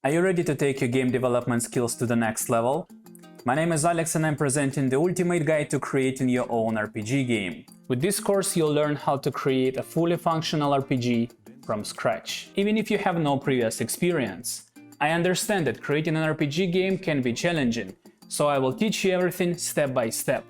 Are you ready to take your game development skills to the next level? My name is Alex and I'm presenting the ultimate guide to creating your own RPG game. With this course you'll learn how to create a fully functional RPG from scratch, even if you have no previous experience. I understand that creating an RPG game can be challenging, so I will teach you everything step by step.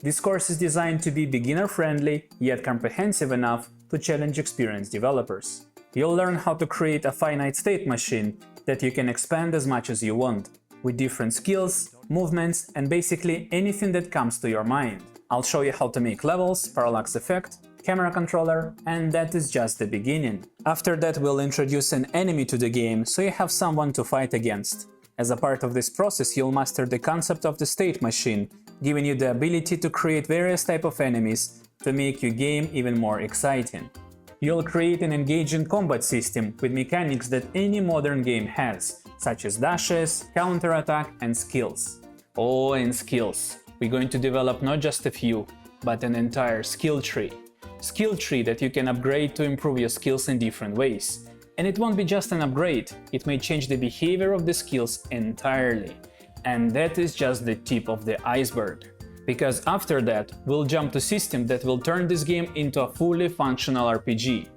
This course is designed to be beginner-friendly, yet comprehensive enough to challenge experienced developers. You'll learn how to create a finite state machine that you can expand as much as you want, with different skills, movements, and basically anything that comes to your mind. I'll show you how to make levels, parallax effect, camera controller, and that is just the beginning. After that we'll introduce an enemy to the game, so you have someone to fight against. As a part of this process you'll master the concept of the state machine, giving you the ability to create various types of enemies to make your game even more exciting. You'll create an engaging combat system with mechanics that any modern game has, such as dashes, counterattack, and skills. Oh, and skills. We're going to develop not just a few, but an entire skill tree. Skill tree that you can upgrade to improve your skills in different ways. And it won't be just an upgrade, it may change the behavior of the skills entirely. And that is just the tip of the iceberg. Because after that, we'll jump to systems that will turn this game into a fully functional RPG.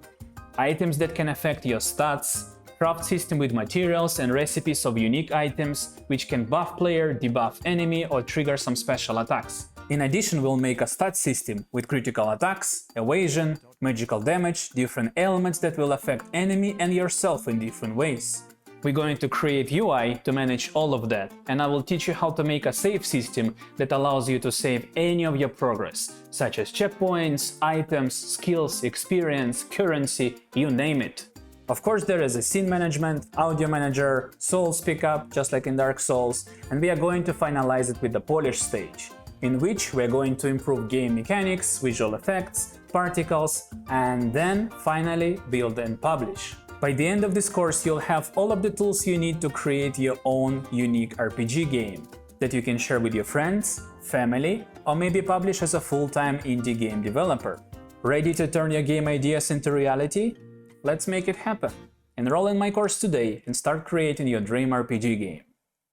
Items that can affect your stats, craft system with materials and recipes of unique items which can buff player, debuff enemy or trigger some special attacks. In addition, we'll make a stat system with critical attacks, evasion, magical damage, different elements that will affect enemy and yourself in different ways. We're going to create UI to manage all of that, and I will teach you how to make a save system that allows you to save any of your progress, such as checkpoints, items, skills, experience, currency, you name it. Of course, there is a scene management, audio manager, souls pickup, just like in Dark Souls, and we are going to finalize it with the polish stage, in which we are going to improve game mechanics, visual effects, particles, and then finally build and publish. By the end of this course, you'll have all of the tools you need to create your own unique RPG game that you can share with your friends, family, or maybe publish as a full-time indie game developer. Ready to turn your game ideas into reality? Let's make it happen! Enroll in my course today and start creating your dream RPG game.